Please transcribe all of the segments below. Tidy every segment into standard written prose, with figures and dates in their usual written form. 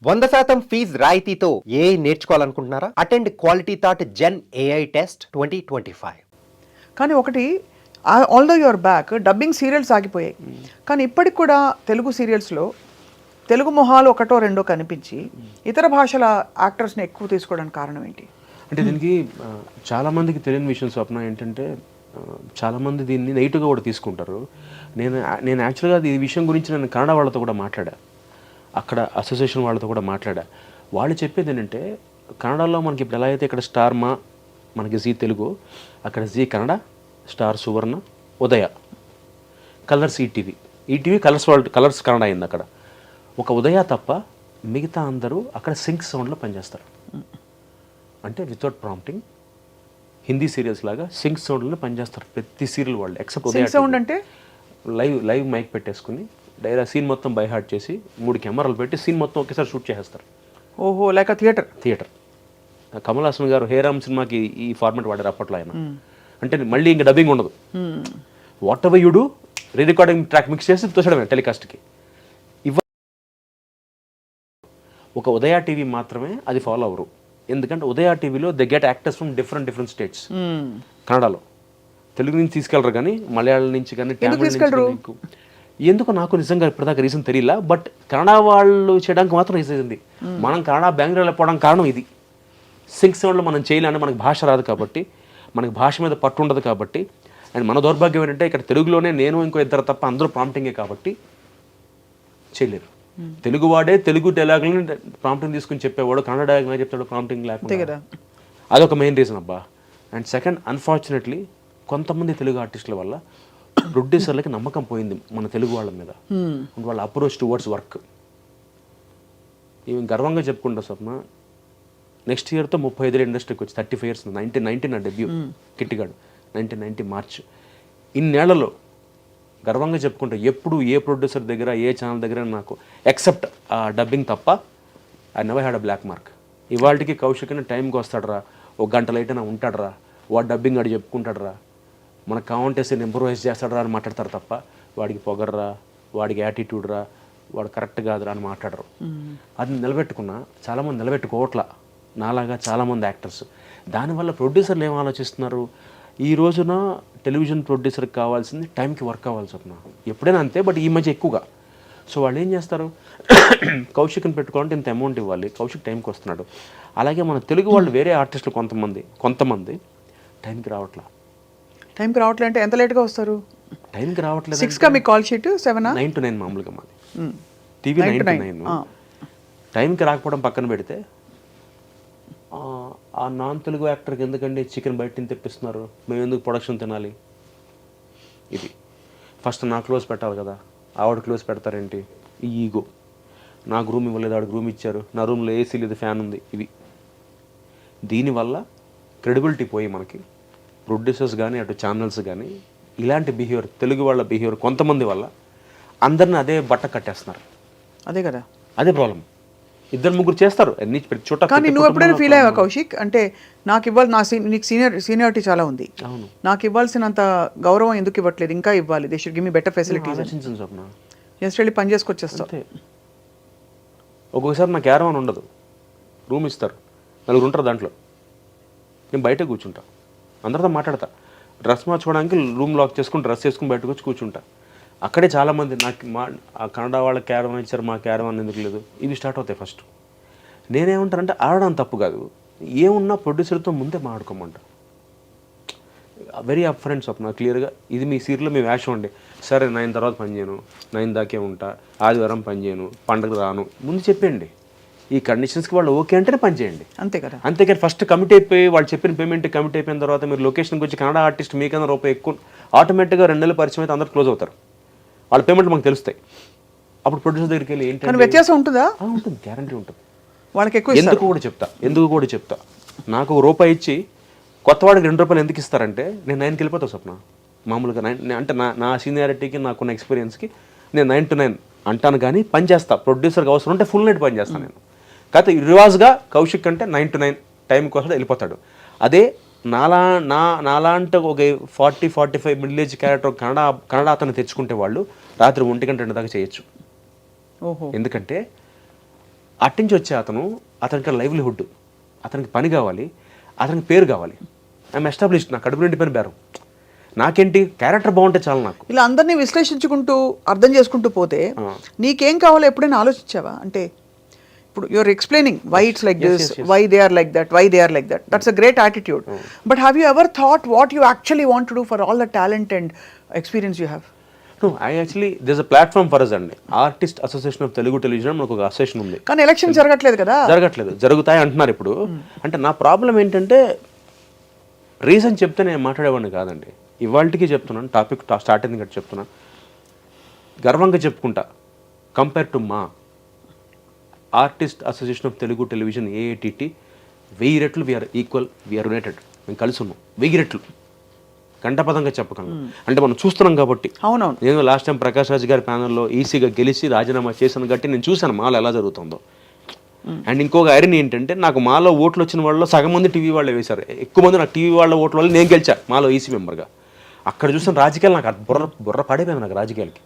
100% fees రాయితీతో AI నేర్చుకోవాలనుకుంటున్నారా? Attend quality thought gen AI test 2025. కానీ ఒకటి although your back dubbing serials ఆగిపోయాయి. కానీ ఇప్పటికి కూడా తెలుగు సీరియల్స్లో తెలుగు మొహాలు ఒకటో రెండో కనిపించి ఇతర భాషల యాక్టర్స్ని ఎక్కువ తీసుకోవడానికి కారణం ఏంటి? అంటే దీనికి చాలామందికి తెలియని విషయం స్వప్న ఏంటంటే చాలామంది దీన్ని నెగిటివ్గా కూడా తీసుకుంటారు. నేను యాక్చువల్గా ఈ విషయం గురించి నేను కన్నడ వాళ్ళతో కూడా మాట్లాడా, అక్కడ అసోసియేషన్ వాళ్ళతో కూడా మాట్లాడా. వాళ్ళు చెప్పేది ఏంటంటే కన్నడలో మనకి ఇప్పుడు ఎలా అయితే ఇక్కడ స్టార్ మా మనకి జీ తెలుగు, అక్కడ జీ కన్నడ, స్టార్ సువర్ణ, ఉదయ, కలర్స్ ఈటీవీ కలర్స్ కన్నడ అయింది. అక్కడ ఒక ఉదయ తప్ప మిగతా అందరూ అక్కడ సింక్ సౌండ్లో పనిచేస్తారు. అంటే వితౌట్ ప్రాంప్టింగ్ హిందీ సీరియల్స్ లాగా సింక్ సౌండ్లో పనిచేస్తారు ప్రతి సీరియల్ వాళ్ళు ఎక్సెప్ట్ ఉదయ సౌండ్. అంటే లైవ్ మైక్ పెట్టేసుకుని డైరెక్ట్ సీన్ మొత్తం బై హార్ట్ చేసి 3 కెమెరాలు పెట్టి సీన్ మొత్తం ఒకేసారి షూట్ చేసేస్తారు. ఓహో, లైక్ థియేటర్. కమల్ హాసన్ గారు హేరామ్ సినిమాకి ఈ ఫార్మాట్ వాడారు అప్పట్లో ఆయన. అంటే మళ్ళీ ఇంకా డబ్బింగ్ ఉండదు, what ever you do re recording track mix చేసి తోచడమే టెలికాస్ట్కి. ఒక ఉదయ టీవీ మాత్రమే అది ఫాలో అవ్వరు. ఎందుకంటే ఉదయ టీవీలో they get actors from different states. కన్నడలో తెలుగు నుంచి తీసుకెళ్ళరు, కానీ మలయాళం నుంచి కానీ ఎందుకు నాకు నిజంగా ఇప్పటిదాకా రీజన్ తెలియలా. బట్ కన్నడ వాళ్ళు చేయడానికి మాత్రం రీజన్ ఉంది. మనం కన్నడ బెంగళూరు వెళ్ళిపోవడానికి కారణం ఇది. సింక్ సౌండ్లో మనం చేయలేని, మనకు భాష రాదు కాబట్టి, మనకు భాష మీద పట్టు ఉండదు కాబట్టి. అండ్ మన దౌర్భాగ్యం ఏంటంటే ఇక్కడ తెలుగులోనే నేను ఇంకో ఇద్దరు తప్ప అందరూ ప్రాంప్టింగే కాబట్టి చేయలేరు. తెలుగు వాడే తెలుగు డైలాగులని ప్రాంప్టింగ్ తీసుకుని చెప్పేవాడు, కన్నడ డైలాగ్ చెప్తాడు ప్రాంప్టింగ్ లేకుండా. అదొక మెయిన్ రీజన్ అబ్బా. అండ్ సెకండ్, అన్ఫార్చునేట్లీ కొంతమంది తెలుగు ఆర్టిస్టుల వల్ల ప్రొడ్యూసర్లకి నమ్మకం పోయింది మన తెలుగు వాళ్ళ మీద. వాళ్ళ అప్రోచ్ టువర్డ్స్ వర్క్. ఇవి గర్వంగా చెప్పుకుంటా స్వప్న, నెక్స్ట్ ఇయర్తో 35 ఇండస్ట్రీకి వచ్చి 35 years. 1990 నా డెబ్యూ కిట్టిగాడు, 1990 మార్చ్. ఇన్నేళ్లలో గర్వంగా చెప్పుకుంటా ఎప్పుడు ఏ ప్రొడ్యూసర్ దగ్గర ఏ ఛానల్ దగ్గర నాకు ఎక్సెప్ట్ ఆ డబ్బింగ్ తప్ప I never had a black mark. ఇవాళకి కౌశిక్ అని టైంకి వస్తాడరా, 1 గంట లేట్ అయినా ఉంటాడరా, వాడు డబ్బింగ్ ఆడు చెప్పుకుంటాడరా, మనకు కావాలంటేసి ఇంప్రూవైజ్ చేస్తాడరా అని మాట్లాడతారు తప్ప వాడికి పొగర్రా, వాడికి యాటిట్యూడ్ రా, వాడు కరెక్ట్ కాదురా అని మాట్లాడరు. అది నిలబెట్టుకున్నా చాలామంది నిలబెట్టుకోవట్లా, నాలాగా చాలామంది యాక్టర్స్. దానివల్ల ప్రొడ్యూసర్లు ఏం ఆలోచిస్తున్నారు, ఈ రోజున టెలివిజన్ ప్రొడ్యూసర్కి కావాల్సింది టైంకి వర్క్ కావాల్సి వస్తున్నా, ఎప్పుడైనా అంతే, బట్ ఈ మధ్య ఎక్కువగా. సో వాళ్ళు ఏం చేస్తారు, కౌశిక్ని పెట్టుకోవాలంటే ఇంత అమౌంట్ ఇవ్వాలి, కౌశిక్ టైంకి వస్తున్నాడు. అలాగే మన తెలుగు వాళ్ళు వేరే ఆర్టిస్టులు కొంతమంది టైంకి రావట్లేదు. అంటే ఎంత లేట్గా వస్తారు? టైంకి రావట్లేదు. 6కా మీ కాల్ షీట్? 7 9 to 9 మామూలుగా మాది టీవీ 9 to 9. టైంకి రాకపోవడం పక్కన పెడితే ఆ నాన్ తెలుగు యాక్టర్కి ఎందుకండి చికెన్ బయట నుంచి తెప్పిస్తున్నారు, మేము ఎందుకు ప్రొడక్షన్ తినాలి? ఇది ఫస్ట్ నా క్లోజ్ పెట్టాలి కదా, ఆవిడ క్లోజ్ పెడతారేంటి? ఈ ఈగో. నాకు రూమ్ ఇవ్వలేదు, ఆవిడకి రూమ్ ఇచ్చారు, నా రూమ్లో ఏసీ లేదు, ఫ్యాన్ ఉంది. ఇవి దీనివల్ల క్రెడిబిలిటీ పోయి మనకి ప్రొడ్యూసర్స్ కానీ అటు ఛానల్స్ కానీ ఇలాంటి బిహేవియర్, తెలుగు వాళ్ళ బిహేవియర్ కొంతమంది వల్ల అందరిని అదే బట్ట కట్టేస్తున్నారు. అదే కదా, అదే ప్రాబ్లం. 2-3 చేస్తారు అన్ని ప్రతి చోట. కానీ నువ్వు ఎప్పుడైనా ఫీల్ అయ్యావా కౌశిక్, అంటే నాకు ఇవ్వాలి, నీకు సీనియారిటీ చాలా ఉంది, అవును, నాకు ఇవ్వాల్సినంత గౌరవం ఎందుకు ఇవ్వట్లేదు, ఇంకా ఇవ్వాలి, they should give me better facilities. ఆలోచించండి స్వప్న, జస్ట్ వెళ్ళి పని చేసుకొచ్చేస్తావు. ఒక్కొక్కసారి నాకు క్యారవాన్ ఉండదు, రూమ్ ఇస్తారు, 4 ఉంటారు దాంట్లో, నేను బయట కూర్చుంటా, అందరితో మాట్లాడతా, డ్రెస్ మార్చుకోవడానికి రూమ్ లాక్ చేసుకుని డ్రెస్ వేసుకుని బయటకు వచ్చి కూర్చుంటా. అక్కడే చాలామంది నాకు ఆ కన్నడ వాళ్ళ క్యారవాన్ ఇచ్చారు, మా క్యారవాన్ ఎందుకు లేదు, ఇవి స్టార్ట్ అవుతాయి. ఫస్ట్ నేనేమంటానంటే ఆడడం తప్పు కాదు, ఏమున్నా ప్రొడ్యూసర్తో ముందే మాట్లాడుకోమంట. వెరీ అప్ ఫ్రెండ్స్ స్వప్న, క్లియర్గా ఇది మీ సీరియల్లో మీ వేషం అండి, సరే 9 తర్వాత పని చేయను, 9 దాకే ఉంటా, ఆదివారం పని చేయను, పండుగ రాను, ముందు చెప్పండి. ఈ కండిషన్స్కి వాళ్ళు ఓకే అంటేనే పని చేయండి, అంతే కదా. అంతేకాని ఫస్ట్ కమిట్ అయిపోయి వాళ్ళు చెప్పిన పేమెంట్ కమిట్ అయిపోయిన తర్వాత మీరు లొకేషన్కి వచ్చి కన్నడ ఆర్టిస్ట్ మీకన్నా రూపాయి ఎక్కువ, ఆటోమేటిక్గా 2 నెలల పరిచయం అయితే అందరూ క్లోజ్ అవుతారు, వాళ్ళ పేమెంట్ మాకు తెలుస్తాయి. అప్పుడు ప్రొడ్యూసర్ దగ్గరికి వెళ్ళి ఏంటంటే వ్యత్యాసం ఉంటుందా? ఉంటుంది, గ్యారంటీ ఉంటుంది. వాళ్ళకి ఎక్కువ ఎందుకు కూడా చెప్తా, నాకు ₹1 ఇచ్చి కొత్తవాడికి ₹2 ఎందుకు ఇస్తారంటే నేను 9కి వెళ్ళిపోతాను స్వప్న. మామూలుగా 9 అంటే నా సీనియారిటీకి నాకున్న ఎక్స్పీరియన్స్కి నేను 9 to 9 అంటాను, కానీ పని చేస్తా. ప్రొడ్యూసర్కి అవసరం ఉంటే ఫుల్ నైట్ పని చేస్తాను నేను. కాకపోతే రివాజ్గా కౌశిక్ అంటే 9 to 9 టైంకి వస్తాడు, వెళ్ళిపోతాడు. అదే నాలాంటి ఒక 40-45 మిడిల్ ఏజ్ క్యారెక్టర్ కన్నడ అతను తెచ్చుకుంటే వాళ్ళు రాత్రి 1 గంట 2 దాకా చేయొచ్చు. ఎందుకంటే అట్టించి వచ్చే అతనికి లైవ్లీహుడ్, అతనికి పని కావాలి, అతనికి పేరు కావాలి. ఐఎమ్ ఎస్టాబ్లిష్డ్, నా కడుపు నిండి పని బేరం. నాకేంటి క్యారెక్టర్ బాగుంటే చాలు నాకు. ఇలా అందరినీ విశ్లేషించుకుంటూ అర్థం చేసుకుంటూ పోతే నీకేం కావాలో ఎప్పుడైనా ఆలోచించావా? అంటే ఇప్పుడు you're explaining why it's like this, why they are like that, why they are like that. That's a great attitude. But have you ever thought what you actually want to do for all the talent and experience you have? No, I actually, there's a platform for us అండి. Artist association of Telugu television మనకు ఒక association ఉంది. కానీ election జరగట్లేదు కదా. జరుగుతాయి అంటున్నారు ఇప్పుడు. అంటే నా ప్రాబ్లం ఏంటంటే రీజన్ చెప్తే నేను మాట్లాడేవాడిని కాదండి. ఇవాళకి చెప్తున్నాను, టాపిక్ స్టార్ట్ అయింది కాబట్టి చెప్తున్నాను. గర్వంగా చెప్పుకుంటా, కంపేర్ టు మా artist association of Telugu television AATT 1000 రెట్లు వీఆర్ ఈక్వల్, వీఆర్ యునైటెడ్. మేము కలిసి ఉన్నాం 1000 రెట్లు గంటపదంగా చెప్పగలను. అంటే మనం చూస్తున్నాం కాబట్టి. అవునవును. నేను లాస్ట్ టైం ప్రకాష్ రాజ్ గారి ప్యానల్లో ఈసీగా గెలిచి రాజీనామా చేశాను కాబట్టి నేను చూశాను మాలో ఎలా జరుగుతుందో. అండ్ ఇంకొక ఐరన్ ఏంటంటే నాకు మాలో ఓట్లు వచ్చిన వాళ్ళు సగం మంది టీవీ వాళ్ళే వేశారు. ఎక్కువ మంది నాకు టీవీ వాళ్ళ ఓట్ల వల్ల నేను గెలిచా మాలో ఈసీ మెంబర్గా. అక్కడ చూసిన రాజకీయాలు నాకు బుర్ర పడిపోయింది. నాకు రాజకీయాలకి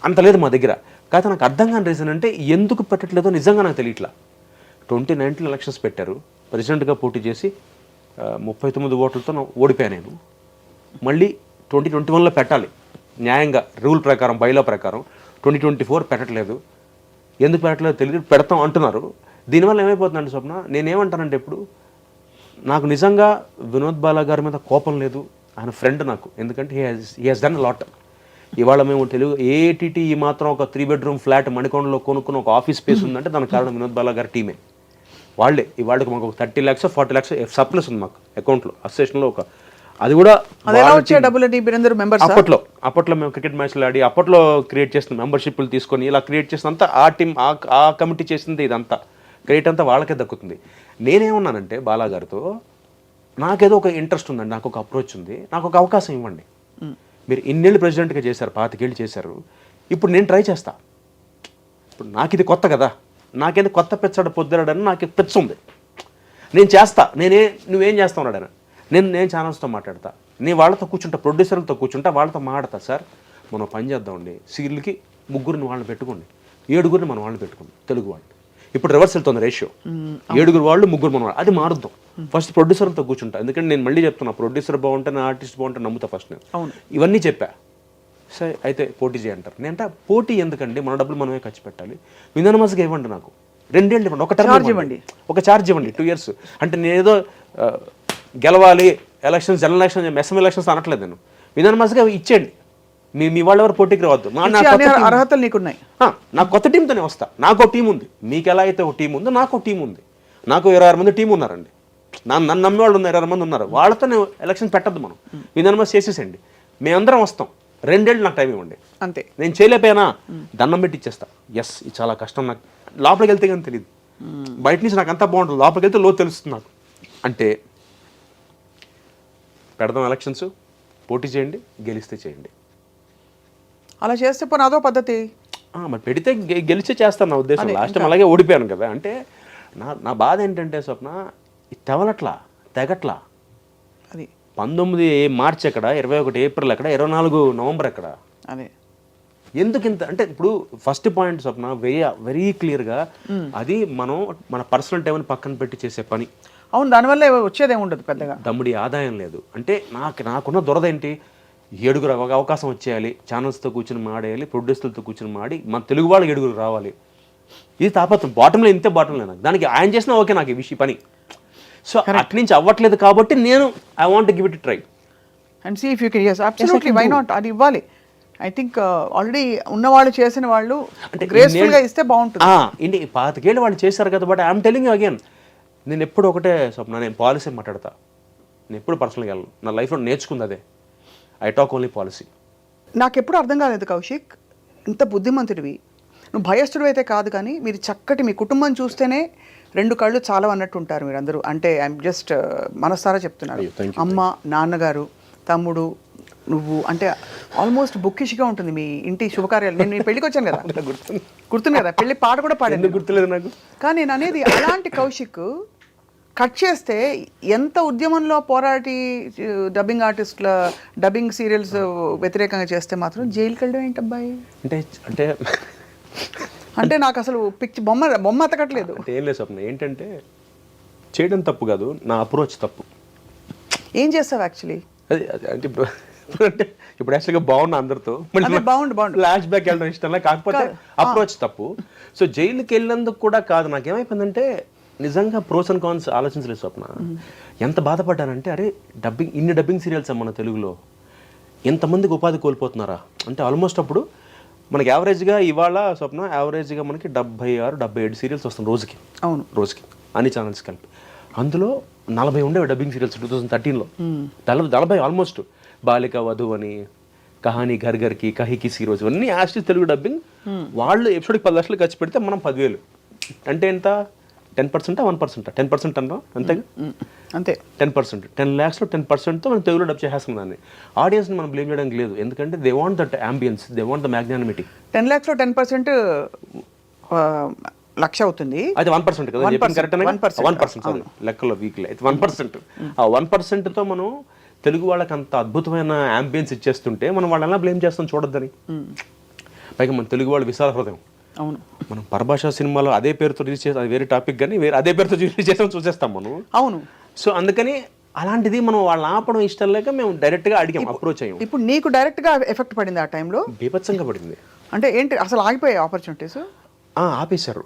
అంత లేదు మా దగ్గర. కాకపోతే నాకు అర్థం కాని రీజన్ అంటే ఎందుకు పెట్టట్లేదో నిజంగా నాకు తెలియట్లా. 2019 ఎలక్షన్స్ పెట్టారు, ప్రెసిడెంట్గా పోటీ చేసి 39 ఓట్లతో ఓడిపోయాను నేను. మళ్ళీ 2021లో పెట్టాలి న్యాయంగా, రూల్ ప్రకారం, బైలా ప్రకారం. 2024 పెట్టట్లేదు. ఎందుకు పెట్టట్లేదు తెలియదు, పెడతాం అంటున్నారు. దీనివల్ల ఏమైపోతుందంటే స్వప్న, నేనేమంటానంటే ఇప్పుడు నాకు నిజంగా వినోద్ బాలా గారి మీద కోపం లేదు. ఆయన ఫ్రెండ్ నాకు, ఎందుకంటే హీ హాజ్ డన్ లాట్. ఇవాళ మేము తెలుగు AATT ఈ మాత్రం ఒక 3 బెడ్రూమ్ ఫ్లాట్ మణికొండలో కొనుక్కున్న ఒక ఆఫీస్ స్పేస్ ఉందంటే దానికి కారణం వినోద్ బాలా గారి టీమే. వాళ్ళే ఇవాళకి మాకు ఒక 30 lakhs 40 lakhs సప్లస్ ఉంది మాకు అకౌంట్లో, అసోసియేషన్లో. ఒక అది కూడా అప్పట్లో మేము క్రికెట్ మ్యాచ్లు ఆడి అప్పట్లో క్రియేట్ చేసిన మెంబర్షిప్లు తీసుకొని ఇలా క్రియేట్ చేసినంత ఆ టీం ఆ కమిటీ చేసింది. ఇదంతా క్రియేట్ అంతా వాళ్ళకే దక్కుతుంది. నేనేమన్నానంటే బాలా గారితో, నాకేదో ఒక ఇంట్రెస్ట్ ఉందండి, నాకు ఒక అప్రోచ్ ఉంది, నాకు ఒక అవకాశం ఇవ్వండి. మీరు ఇన్నేళ్ళు ప్రెసిడెంట్గా చేశారు, 25 ఏళ్ళు చేశారు, ఇప్పుడు నేను ట్రై చేస్తా. ఇప్పుడు నాకు ఇది కొత్త కదా, నాకేదో కొత్త పెచ్చాడు పొద్దురాడని నాకు పెచ్చ ఉంది, నేను చేస్తా. నువ్వేం చేస్తావు అన్నాడు ఆయన. నేను ఛానల్స్తో మాట్లాడతా, నేను వాళ్ళతో కూర్చుంటా, ప్రొడ్యూసర్లతో కూర్చుంటా, వాళ్ళతో మాట్లాడతా. సార్ మనం పని చేద్దామండి, సీరియల్కి 3 వాళ్ళని పెట్టుకోండి, 7 మనం వాళ్ళని పెట్టుకోండి తెలుగు వాళ్ళు. ఇప్పుడు రివర్స్ వెళ్తుంది రేషియో, 7 వాళ్ళు 3 మన వాళ్ళు. అది మారుద్దాం. ఫస్ట్ ప్రొడ్యూసర్తో కూర్చుంటా, ఎందుకంటే నేను మళ్ళీ చెప్తున్నా, ప్రొడ్యూసర్ బాగుంటే నా ఆర్టిస్ట్ బాగుంటే నమ్ముతా ఫస్ట్ నేను. ఇవన్నీ చెప్పా. సరే అయితే పోటీ చేయంటారు. నేనంటే పోటీ ఎందుకండి, మన డబ్బులు మనమే ఖర్చు పెట్టాలి, విధానమస్గా ఇవ్వండి, నాకు 2 ఏళ్ళు ఇవ్వండి, ఒక టర్మ్ ఇవ్వండి, ఒక ఛార్జ్ ఇవ్వండి 2 years. అంటే నేను ఏదో గెలవాలి elections, general election, SM elections అనట్లేదు. నేను విధానమస్గా ఇచ్చేయండి, మీ వాళ్ళు ఎవరు పోటీకి రావద్దు. అర్హతలు నీకున్నాయి. నాకు కొత్త టీంతోనే వస్తా. నాకు టీం ఉంది, మీకు ఎలా అయితే ఒక టీం ఉందో నాకు టీం ఉంది. నాకు 26 మంది టీం ఉన్నారండి, నన్ను నమ్మేవాళ్ళు ఉన్నారు, 26 మంది ఉన్నారు. వాళ్ళతో ఎలక్షన్ పెట్టద్దు, మనం విధానమస్ చేసేసండి, మేమందరం వస్తాం. 2 ఏళ్ళు నాకు టైం ఇవ్వండి అంతే. నేను చేయలేకపోయినా దండం పెట్టి ఇచ్చేస్తా. ఎస్ ఇది చాలా కష్టం, నాకు లోపలికి వెళ్తే కానీ తెలియదు, బయట నుంచి నాకు అంతా బాగుంటుంది, లోపలికి వెళ్తే లో తెలుస్తుంది నాకు. అంటే పెడదాం ఎలక్షన్స్, పోటీ చేయండి, గెలిస్తే చేయండి. అలా చేస్తే పోనీ అదో పద్ధతి. మరి పెడితే గెలిచే చేస్తాను నా ఉద్దేశం. లాస్ట్ టైం అలాగే ఓడిపోయాను కదా. అంటే నా బాధ ఏంటంటే స్వప్న, తెవలట్లా, తెగట్లా. అది 19 మార్చి ఎక్కడ, 21 ఏప్రిల్ ఎక్కడ, 24 నవంబర్ ఎక్కడ? అదే ఎందుకు ఇంత అంటే, ఇప్పుడు ఫస్ట్ పాయింట్ స్వప్న వెరీ క్లియర్గా, అది మనం మన పర్సనల్ టైంని పక్కన పెట్టి చేసే పని. అవును, దానివల్ల వచ్చేదే ఉండదు పెద్దగా, దమ్ముడి ఆదాయం లేదు. అంటే నాకున్న దురద ఏంటి, 7 అవకాశం వచ్చేయాలి, ఛానల్స్తో కూర్చొని మాడేయాలి, ప్రొడ్యూసర్లతో కూర్చొని మాడి మన తెలుగు వాళ్ళు 7 రావాలి. ఇది తాపత్రం, బాటంలో ఇంతే బాటంలో. నాకు దానికి ఆయన చేసినా ఓకే, నాకు ఈ విషయం పని. సో అటు నుంచి అవ్వట్లేదు కాబట్టి నేను I want give it try and see if you can. yes absolutely, why not? అది ఇవ్వాలి. ఐ థింక్ ఆల్రెడీ ఉన్నవాళ్ళు చేసిన వాళ్ళు అంటే గ్రేస్ఫుల్గా ఇస్తే బాగుంటుంది. ఇంటి 25 ఏళ్ళు వాళ్ళు చేశారు కదా. But I'm telling you again, నేను ఎప్పుడు ఒకటే స్వప్న, నేను పాలసీ మాట్లాడతా, నేను ఎప్పుడు పర్సనల్గా వెళ్ళను. నా లైఫ్లో నేర్చుకుంది అదే, ఐ టాక్ ఓన్లీ పాలసీ. నాకు ఎప్పుడు అర్థం కాలేదు కౌశిక్, ఇంత బుద్ధిమంతుడివి, నువ్వు భయస్థుడు అయితే కాదు, కానీ మీరు చక్కటి మీ కుటుంబం చూస్తేనే 2 కళ్ళు చాలా అన్నట్టు ఉంటారు మీరు అందరూ. అంటే ఐఎమ్ జస్ట్ మనసారా చెప్తున్నాను. అమ్మ, నాన్నగారు, తమ్ముడు, నువ్వు, అంటే ఆల్మోస్ట్ బుక్కిష్గా ఉంటుంది మీ ఇంటి శుభకార్యాలు. నేను మీ పెళ్ళికి వచ్చాను కదా, గుర్తుంది కదా, పెళ్లి పాట కూడా పాడాను, గుర్తులేదు నాకు. కానీ నేను అనేది అలాంటి కౌశిక్ కట్ చేస్తే ఎంత ఉద్యమంలో పోరాటి డబ్బింగ్ ఆర్టిస్టుల డబ్బింగ్ సీరియల్స్ వ్యతిరేకంగా చేస్తే మాత్రం జైలుకి వెళ్ళడం ఏంటబ్బాయి? అంటే అంటే నాకు అసలు బొమ్మ అతకట్లేదు. అంటే ఏం లేదు స్వప్న, ఏంటంటే చేయడం తప్పు కాదు, నా అప్రోచ్ తప్పు. ఏం చేస్తావు యాక్చువల్లీ? అది అంటే ఇప్పుడు యాక్చువల్గా బాగున్నా అందరితో, బాగుండు ఫ్లాష్ బ్యాక్ వెళ్ళడం ఇష్టంలా, కాకపోతే అప్రోచ్ తప్పు. సో జైలుకి వెళ్ళినందుకు కూడా కాదు, నాకేమైపోయిందంటే నిజంగా ప్రోస్ అండ్ కాన్స్ ఆలోచించలేదు స్వప్న. ఎంత బాధపడ్డానంటే, అరే ఇన్ని డబ్బింగ్ సీరియల్స్ మన తెలుగులో ఎంతమందికి ఉపాధి కోల్పోతున్నారా అంటే. ఆల్మోస్ట్ అప్పుడు మనకి యావరేజ్గా ఇవాళ స్వప్న యావరేజ్గా మనకి 76-77 సీరియల్స్ వస్తుంది రోజుకి. అవును, రోజుకి అన్ని ఛానల్స్ కలిపి. అందులో 40 ఉండేవి డబ్బింగ్ సీరియల్స్ 2013లో. 40 ఆల్మోస్ట్. బాలిక వధు అని, కహానీ ఘర్ ఘర్కి, కహికి సీరోజు అన్నీ యాస్టిస్ తెలుగు డబ్బింగ్. వాళ్ళు ఎపిసోడ్కి 10 లక్షలు ఖర్చు పెడితే మనం 10,000 అంటే ఎంత? 10%, 1%, 10% అన్నా అంతేగా, అంతే. 10%, 10 lakhsలో 10%తో మనం తెలుగులో డబ్ చేసేస్తున్నాం దాన్ని. ఆడియన్స్ని మనం బ్లేమ్ చేయడానికి లేదు, ఎందుకంటే they want that ambience, they want the magnanimity. 10 lakhsలో 10% లక్ష అవుతుంది. అది 1% కదా, 1% లెక్కలో వీక్లీ అయితే 1%. ఆ 1%తో మనం తెలుగు వాళ్ళకి అంత అద్భుతమైన అంబియన్స్ ఇచ్చేస్తుంటే మనం వాళ్ళని బ్లేమ్ చేస్తాం చూడొద్దని. పైగా మన తెలుగు వాళ్ళు విశాల హృదయం. అవును, మనం పరభాషా సినిమాలో అదే పేరుతో రిలీజ్ చేస్తాం, అది వేరే టాపిక్, కానీ అదే పేరుతో రిలీజ్ చేస్తాం చూసేస్తాం మనం. అవును. సో అందుకని అలాంటిది మనం వాళ్ళని ఆపడం ఇష్టం లేక మేము డైరెక్ట్గా అడిగాం, అప్రోచ్ అయ్యాం. ఇప్పుడు నీకు డైరెక్ట్గా ఎఫెక్ట్ పడింది ఆ టైంలో? బీభత్సంగా పడింది. అంటే ఏంటి అసలు ఆగిపోయాయి ఆపర్చునిటీస్? ఆపేశారు.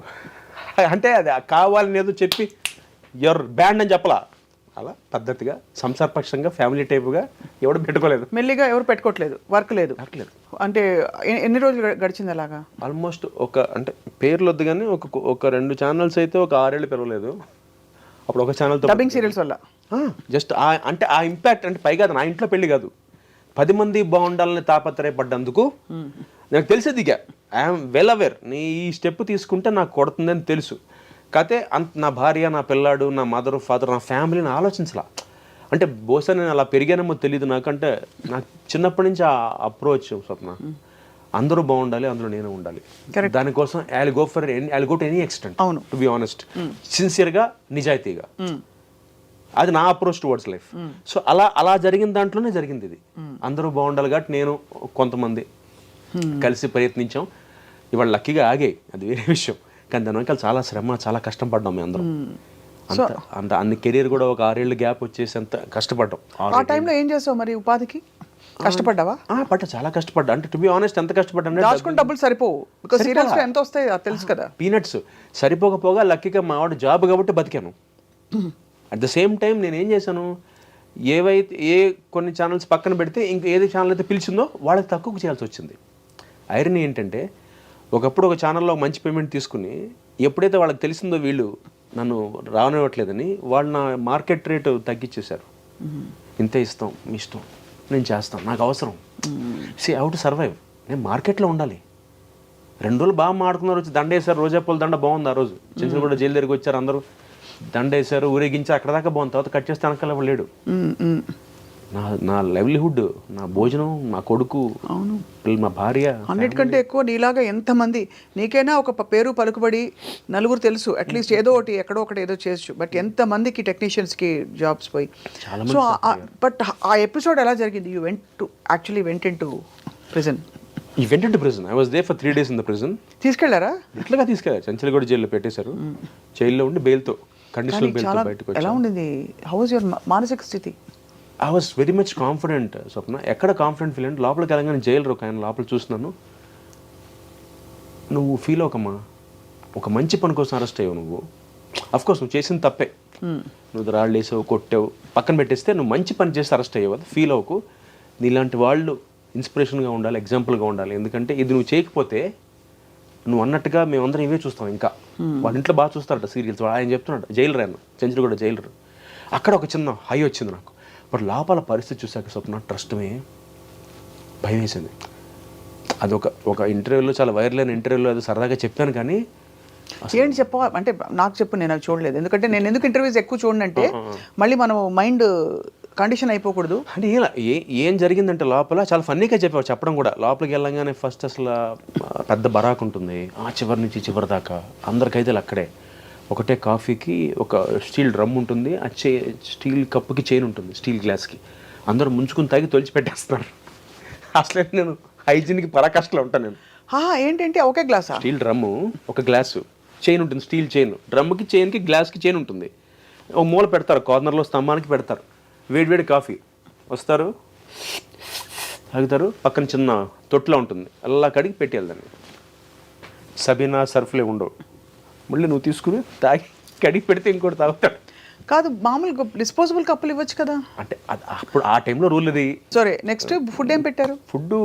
అంటే అది కావాలని ఏదో చెప్పి యువర్ బ్యాండ్ అని చెప్పలా, అలా పద్ధతిగా సంసారపక్షంగా ఫ్యామిలీ టైప్గా ఎవడు పెట్టుకోలేదు. మెల్లిగా ఎవరు పెట్టుకోవట్లేదు, వర్క్ లేదు. అంటే ఎన్ని రోజులు గడిచింది అలాగా? ఆల్మోస్ట్ అంటే పేర్లు వద్దు కానీ ఒక 2 ఛానల్స్ అయితే ఒక 6 ఏళ్ళు పిలవలేదు. అప్పుడు ఒక ఛానల్తో డబ్బింగ్ సీరియల్స్ వల్ల జస్ట్ అంటే ఆ ఇంపాక్ట్ అంటే పైగా నా ఇంట్లో పెళ్లి కాదు, 10 మంది బాగుండాలని తాపత్రయపడ్డందుకు నాకు తెలిసి దిగా. ఐఎమ్ వెల్ అవేర్, నీ ఈ స్టెప్ తీసుకుంటే నాకు కొడుతుందని తెలుసు. కాకపోతే నా భార్య, నా పిల్లాడు, నా మదర్ ఫాదర్, నా ఫ్యామిలీని ఆలోచించలా. అంటే బహుశా నేను అలా పెరిగానేమో తెలియదు నాకంటే. నాకు చిన్నప్పటి నుంచి ఆ అప్రోచ్ స్వప్న, అందరూ బాగుండాలి, అందులో నేను ఉండాలి. దానికోసం I go to any extent, to be honest, సిన్సియర్గా, నిజాయితీగా. అది నా అప్రోచ్ టువర్డ్స్ లైఫ్. సో అలా జరిగిన దాంట్లోనే జరిగింది ఇది. అందరూ బాగుండాలి కాబట్టి నేను కొంతమంది కలిసి ప్రయత్నించాం. ఇవాళ లక్కీగా ఆగాయి, అది వేరే విషయం. కానీ దాని వెనకాల చాలా శ్రమ, చాలా కష్టం పడ్డాం మేము అందరం. అంత అన్ని కెరీర్ కూడా ఒక 6 ఏళ్ళు గ్యాప్ వచ్చేసి అంత కష్టపడ్డాం. ఆ టైంలో ఏం చేసావు మరి ఉపాధికి? కష్టపడ్డావా? చాలా కష్టపడ్డా. అంటే టు బి ఆనెస్ట్ ఎంత కష్టపడ్డా, దాచుకుని డబ్బులు సరిపోవు. బికాజ్ సీరియల్స్ ఎంత వస్తాయి తెలుసు కదా, పీనట్స్. సరిపోకపోగా లక్కీగా మా వాడు జాబ్ కాబట్టి బతికాను. అట్ ద సేమ్ టైం నేను ఏం చేశాను, కొన్ని ఛానల్స్ పక్కన పెడితే ఇంక ఏది ఛానల్ అయితే పిలిచిందో వాళ్ళకి తక్కువ చేయాల్సి వచ్చింది. ఐరన్ ఏంటంటే, ఒకప్పుడు ఒక ఛానల్లో మంచి పేమెంట్ తీసుకుని ఎప్పుడైతే వాళ్ళకి తెలిసిందో వీళ్ళు నన్ను రానివ్వట్లేదని, వాళ్ళు నా మార్కెట్ రేటు తగ్గించేశారు. ఇంతే ఇస్తాం, మీ ఇష్టం, నేను చేస్తాను, నాకు అవసరం. హౌ టు సర్వైవ్, నేను మార్కెట్లో ఉండాలి. 2 రోజులు బాగా మాడుకున్నారు, వచ్చి దండ వేశారు, రోజాపూల దండ బాగుంది. ఆ రోజు చిన్న కూడా జైలు దగ్గరికి వచ్చారు, అందరూ దండ వేశారు, ఊరేగించారు, అక్కడ దాకా బాగుంది. తర్వాత కట్ చేస్తే వెనకాల లేడు. నా లైవ్లీహుడ్, నా భోజనం, నా కొడుకు, మా భార్య, అన్నిటికంటే ఎక్కువ నీలాగా ఎంతమంది. నీకైనా ఒక పేరు పలుకుబడి నలుగురు తెలుసు, అట్లీస్ట్ ఏదో ఒకటి ఎక్కడో ఒకటి ఏదో చేయొచ్చు. బట్ ఎంతమందికి టెక్నీషియన్స్కి జాబ్స్ పోయి. సో బట్ ఆ ఎపిసోడ్ ఎలా జరిగింది? You went in to prison. I was there for 3 days in the prison. తీసుకెళ్లారా? ఇట్లాగా తీసుకెళ్లారు, చంచలగూడ జైల్లో పెట్టేశారు. జైల్లో ఉండి బెయిల్తో, కండిషనల్ బెయిల్తో బయటకు వచ్చారు. ఎలా ఉండింది? హౌ వాజ్ యువర్ మానసిక స్థితి? I was very much confident Swapna. ఎక్కడ కాన్ఫిడెంట్ ఫీల్ అంటే, లోపలికి వెళ్ళగానే జైలు ఒక ఆయన లోపల చూస్తున్నాను. నువ్వు ఫీల్ అవ్వకమ్మా, ఒక మంచి పని కోసం అరెస్ట్ అయ్యావు నువ్వు. అఫ్కోర్స్ నువ్వు చేసిన తప్పే, నువ్వు రాళ్ళు వేసావు, కొట్టావు, పక్కన పెట్టేస్తే నువ్వు మంచి పని చేసి అరెస్ట్ అయ్యావు. అది ఫీల్ అవ్వకు. నీలాంటి వాళ్ళు ఇన్స్పిరేషన్గా ఉండాలి, ఎగ్జాంపుల్గా ఉండాలి. ఎందుకంటే ఇది నువ్వు చేయకపోతే, నువ్వు అన్నట్టుగా మేమందరం ఇవే చూస్తాం. ఇంకా వాళ్ళ ఇంట్లో బాగా చూస్తారట సీరియల్స్. ఆయన చెప్తున్నాడు, జైలర్ ఆయన, చంచలగూడ జైలర్. అక్కడ ఒక చిన్న హై వచ్చింది నాకు. బట్ లోపల పరిస్థితి చూసాక స్వప్న, ట్రస్ట్మే భయం వేసింది. అది ఒక ఇంటర్వ్యూలో, చాలా వైరల్ అయిన ఇంటర్వ్యూలో అది సరదాగా చెప్పాను. కానీ ఏంటి చెప్ప అంటే నాకు చెప్పు, నేను అవి చూడలేదు. ఎందుకంటే నేను ఎందుకు ఇంటర్వ్యూస్ ఎక్కువ చూడంటే, మళ్ళీ మనం మైండ్ కండిషన్ అయిపోకూడదు. అంటే ఇలా ఏం జరిగిందంటే, లోపల చాలా ఫన్నీగా చెప్పావు చెప్పడం కూడా. లోపలికి వెళ్ళంగానే ఫస్ట్ అసలు పెద్ద బరాక్ ఉంటుంది, ఆ చివరి నుంచి చివరి దాకా అందరికైతే అక్కడే. ఒకటే కాఫీకి ఒక స్టీల్ డ్రమ్ ఉంటుంది, ఆ స్టీల్ కప్పుకి చైన్ ఉంటుంది, స్టీల్ గ్లాస్కి. అందరూ ముంచుకుని తాగి తొలిచి పెట్టేస్తున్నారు. అసలే నేను హైజీన్కి పరాకాష్లో ఉంటాను నేను. ఏంటంటే ఒకే గ్లాసా? స్టీల్ డ్రమ్ము, ఒక గ్లాసు, చైన్ ఉంటుంది, స్టీల్ చైన్, డ్రమ్కి చైన్కి గ్లాస్కి చైన్ ఉంటుంది. ఒక మూల పెడతారు, కార్నర్లో స్తంభానికి పెడతారు. వేడి కాఫీ వస్తారు, తాగుతారు. పక్కన చిన్న తొట్టులో ఉంటుంది, అలా కడిగి పెట్టేయాలి దాన్ని. సబీనా సర్ఫ్లే ఉండవు, మళ్ళీ నువ్వు తీసుకుని తాగి కడిగి పెడితే ఇంకోటి తాగుతాడు. కాదు, మామూలు డిస్పోజబుల్ కప్పులు ఇవ్వచ్చు కదా. అంటే అది అప్పుడు ఆ టైంలో రూల్ అది. సరే, నెక్స్ట్ ఫుడ్ ఏం పెట్టారు? ఫుడ్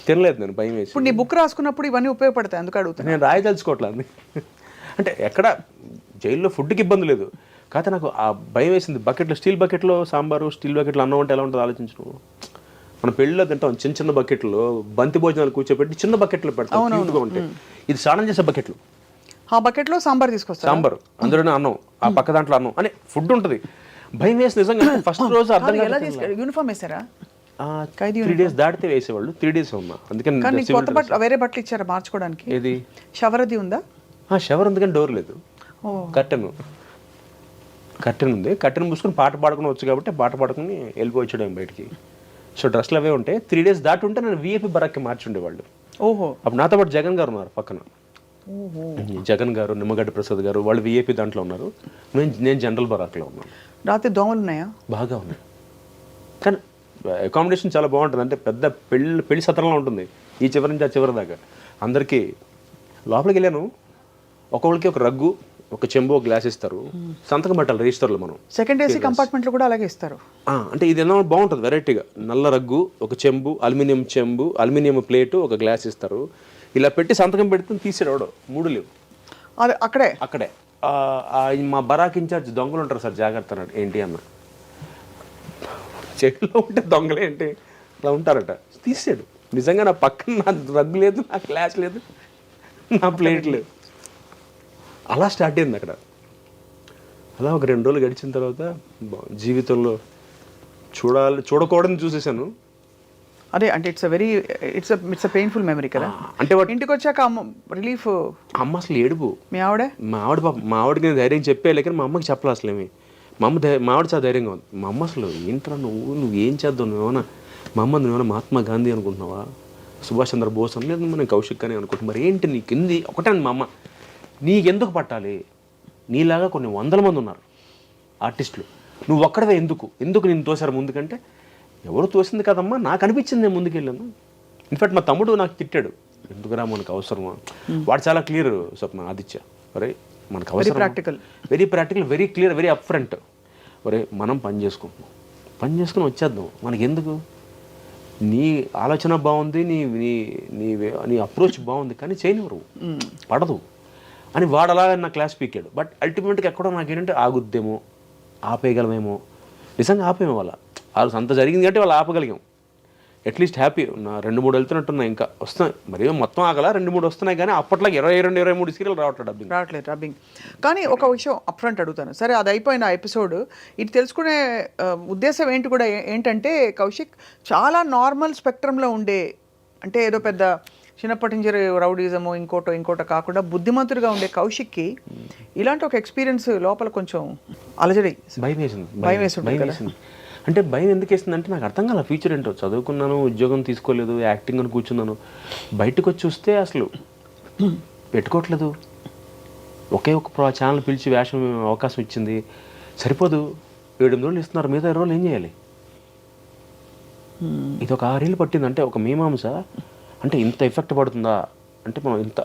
తినలేదు నేను, భయం వేసి. ఇప్పుడు నీ బుక్ రాసుకున్నప్పుడు ఇవన్నీ ఉపయోగపడతాయి, అందుకు అడుగుతాను. నేను రాయదలుచుకోవట్లేదు. అంటే ఎక్కడ జైల్లో ఫుడ్కి ఇబ్బంది లేదు, కాకపోతే నాకు ఆ భయం వేసింది. బకెట్లో, స్టీల్ బకెట్లో సాంబారు, స్టీల్ బకెట్లో అన్నం అంటే ఎలా ఉంటుంది ఆలోచించు నువ్వు. మనం పెళ్ళిలో తింటాం చిన్న బకెట్లో, బంతి భోజనాలు కూర్చోబెట్టి చిన్న బకెట్లో పెడతాం, క్యూట్గా ఉంటాయి. ఇది స్నానం చేసే బకెట్లు. ఆ బకెట్లో సాంబార్ తీసుకొస్తారు, సాంబార్ అందులోనే అన్నం, ఆ పక్క దాంట్లో అన్నం అని ఫుడ్ ఉంటుంది. భయం వేసి నిజంగా ఫస్ట్ రోజు అర్థం ఎలా తీసుకెళ్ళి యూనిఫామ్ వేసారా? 3 days దాటితే వేసేవాళ్ళు, 3 days అమ్మా. అందుకని కానీ నీకు కొత్త బట్టలు, వేరే బట్టలు ఇచ్చారా మార్చుకోవడానికి? ఏది షవర్ అది ఉందా? షవర్ ఉంది కానీ డోర్ లేదు. కర్టెన్ ఉంది, కర్టెన్ మూసుకొని పాట పాడుకుని వచ్చు కాబట్టి పాట పాడుకుని వెళ్ళిపోవచ్చాడు బయటికి. సో డ్రెస్లు అవే ఉంటాయి. 3 days దాటి ఉంటే నేను విఐపి బరాక్కి మార్చుండేవాళ్ళు. ఓహో. అప్పుడు నాతో పాటు జగన్ గారు ఉన్నారు పక్కన. జగన్ గారు, నిమ్మగడ్డ ప్రసాద్ గారు, వాళ్ళు విఐపి దాంట్లో ఉన్నారు. నేను జనరల్ బరాక్లో ఉన్నాను. రాత్రి దోమలు ఉన్నాయా? బాగా ఉన్నాయి, కానీ అకామిడేషన్ చాలా బాగుంటుంది. అంటే పెద్ద పెళ్లి సత్రంలో ఉంటుంది, ఈ చివరి నుంచి ఆ చివరి దాకా. అందరికీ లోపలికి వెళ్ళాను, ఒక్కొక్కరికి ఒక రగ్గు, ఒక చెంబు, ఒక గ్లాస్ ఇస్తారు. సంతకం పెట్టాలి రిజిస్టర్లో మనం. సెకండ్ ఏసీ కంపార్ట్మెంట్లో కూడా అలాగే ఇస్తారు. అంటే ఇది ఏమో బాగుంటుంది వెరైటీగా. నల్ల రగ్గు, ఒక చెంబు, అల్యూమినియం చెంబు, అల్యూమినియం ప్లేటు, ఒక గ్లాస్ ఇస్తారు. ఇలా పెట్టి సంతకం పెడితే తీసేవాడు. 3 లేవు అది అక్కడే. మా బరాక్ ఇన్ఛార్జ్ దొంగలు ఉంటారు సార్, జాగ్రత్త అన్నాడు. ఏంటి అన్న, చెట్లో ఉంటే దొంగలే ఏంటి అలా ఉంటారట. తీసాడు. నిజంగా నా పక్కన నా రగ్గు లేదు, నా గ్లాస్ లేదు, నా ప్లేట్ లేదు. అలా స్టార్ట్ అయింది అక్కడ. అలా ఒక 2 రోజులు గడిచిన తర్వాత జీవితంలో చూడకూడదని చూసేసాను. అదే అంటే ఇట్స్ పెయిన్ఫుల్ మెమరీ కదా. అంటే ఇంటికి వచ్చాక రిలీఫ్. అమ్మ అసలు ఏడుపు. మీ ఆవిడే? మా ఆవిడకి నేను ధైర్యం చెప్పే, లేకపోతే మా అమ్మకి చెప్పలే అసలు ఏమి. మా ఆవిడ చాలా ధైర్యంగా ఉంది. మా అమ్మ అసలు ఏంట్రా నువ్వు ఏం చేద్దావు, నువ్వేమన్నా మా అమ్మ నువ్వేమన్నా మహాత్మా గాంధీ అనుకుంటున్నావా, సుభాష్ చంద్ర బోస్ అని, లేదు నేను కౌశిక్ అని అనుకుంటున్నా. మరి ఏంటి నీకు ఇంది ఒకటే మా అమ్మ, నీకెందుకు పట్టాలి, నీలాగా కొన్ని 100 మంది ఉన్నారు ఆర్టిస్టులు, నువ్వు ఒక్కడవే ఎందుకు నేను తోసారు ముందుకంటే, ఎవరు తోసింది కదమ్మా, నాకు అనిపించింది నేను ముందుకెళ్ళాను. ఇన్ఫాక్ట్ మా తమ్ముడు నాకు తిట్టాడు, ఎందుకురా మనకు అవసరమా. వాడు చాలా క్లియర్ స్వప్న, ఆదిత్య, ఒరే మనకు అవసరం, very practical, very clear, very up front. ఒరే మనం పని చేసుకుని వచ్చేద్దాం, మనకి ఎందుకు, నీ ఆలోచన బాగుంది, నీ నీ నీ అప్రోచ్ బాగుంది, కానీ చేయనివ్వరు, పడదు అని వాడు అలాగా నా క్లాస్ పీకాడు. బట్ అల్టిమేట్గా ఎక్కడో నాకేంటంటే ఆగుద్దేమో, ఆపేయగలమేమో. నిజంగా ఆపేమో వాళ్ళ అంత జరిగింది కాబట్టి వాళ్ళు ఆపగలిగాం. At least happy. నా 2-3 వెళ్తున్నట్టున్నాయి, ఇంకా వస్తున్నాయి. మరి మొత్తం ఆగల 2-3 వస్తున్నాయి, కానీ అప్పట్లో 22-23 సీరియల్ రావట్లేదు డబ్బింగ్. కానీ ఒక విషయం అప్ఫ్రంట్ అడుగుతాను. సరే, అది అయిపోయిన ఎపిసోడ్. ఇది తెలుసుకునే ఉద్దేశం ఏంటంటే కౌశిక్ చాలా నార్మల్ స్పెక్ట్రంలో ఉండే, అంటే ఏదో పెద్ద చిన్నప్పటి నుంచి రౌడీజము ఇంకోటో కాకుండా బుద్ధిమంతుడిగా ఉండే కౌశిక్కి ఇలాంటి ఒక ఎక్స్పీరియన్స్ లోపల కొంచెం అలజడి, భయం వేసింది. అంటే భయం ఎందుకు వేసిందంటే నాకు అర్థం కాల ఫ్యూచర్ ఏంటో. చదువుకున్నాను, ఉద్యోగం తీసుకోలేదు, యాక్టింగ్ అని కూర్చున్నాను. బయటకు వచ్చి చూస్తే అసలు పెట్టుకోవట్లేదు. ఒకే ఒక ఛానల్ పిలిచి వేషం అవకాశం ఇచ్చింది, సరిపోదు. 7-8 రోజులు ఇస్తున్నారు, మిగతా 20 రోజులు ఏం చేయాలి. ఇది ఒక 6 ఏళ్ళు పట్టింది. అంటే ఒక మీమాంస అంటే ఇంత ఎఫెక్ట్ పడుతుందా అంటే మనం ఇంత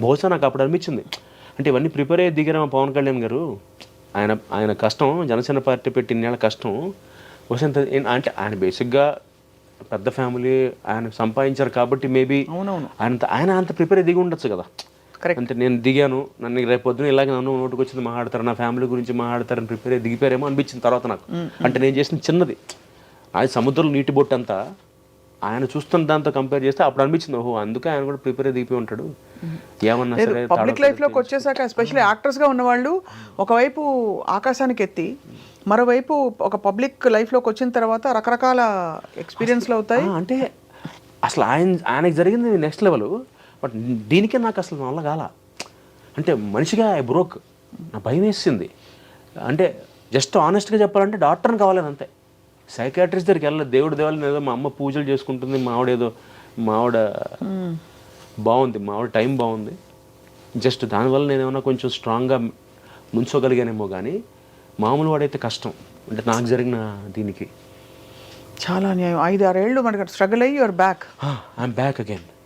బహుశా నాకు అప్పుడు అనిపించింది. అంటే ఇవన్నీ ప్రిపేర్ అయ్యి దిగారు మా పవన్ కళ్యాణ్ గారు. ఆయన కష్టం, జనసేన పార్టీ పెట్టిన కష్టం బహుశా అంటే ఆయన బేసిక్గా పెద్ద ఫ్యామిలీ, ఆయన సంపాదించారు కాబట్టి మేబీ ఆయన అంత ప్రిపేర్ అయ్యి దిగి ఉండొచ్చు కదా. అంటే నేను దిగాను, నన్ను రేపు పొద్దున ఇలాగే నన్ను నోటుకు వచ్చింది మాట్లాడతారు, నా ఫ్యామిలీ గురించి మాట్లాడతారని ప్రిపేర్ అయ్యి దిగిపోయారేమో అనిపించింది తర్వాత నాకు. అంటే నేను చేసిన చిన్నది, అది సముద్రంలో నీటి బొట్టు అంతా, ఆయన చూస్తున్న దాంతో కంపేర్ చేస్తే అప్పుడు అనిపించింది, ఓహో అందుకే ఆయన కూడా ప్రిపేర్ దిగిపోయి ఉంటాడు. ఏమన్నా సరే పబ్లిక్ లైఫ్లోకి వచ్చేసాక ఎస్పెషల్లీ యాక్టర్స్గా ఉన్నవాళ్ళు ఒకవైపు ఆకాశానికి ఎత్తి, మరోవైపు ఒక పబ్లిక్ లైఫ్లోకి వచ్చిన తర్వాత రకరకాల ఎక్స్పీరియన్స్లు అవుతాయి. అంటే అసలు ఆయనకి జరిగింది నెక్స్ట్ లెవెల్. బట్ దీనికే నాకు అసలు వల్ల కాల. అంటే మనిషిగా ఐ బ్రోక్, నా భయం వేసింది. అంటే జస్ట్ ఆనెస్ట్గా చెప్పాలంటే డాక్టర్ని కావాలని అంతే, సైకాట్రిస్ట్ దగ్గరికి వెళ్ళలేదు. దేవుడి దేవాలని ఏదో మా అమ్మ పూజలు చేసుకుంటుంది, మా ఆవిడ బాగుంది, మా వాడు టైం బాగుంది. జస్ట్ దానివల్ల నేను ఏమైనా కొంచెం స్ట్రాంగ్గా నుంచోగలిగానేమో కానీ మామూలు వాడైతే కష్టం. అంటే నాకు జరిగిన దీనికి చాలా అన్యాయం. 5-6 ఏళ్ళు మనకి స్ట్రగుల్ అయ్యి your back. I'm back again.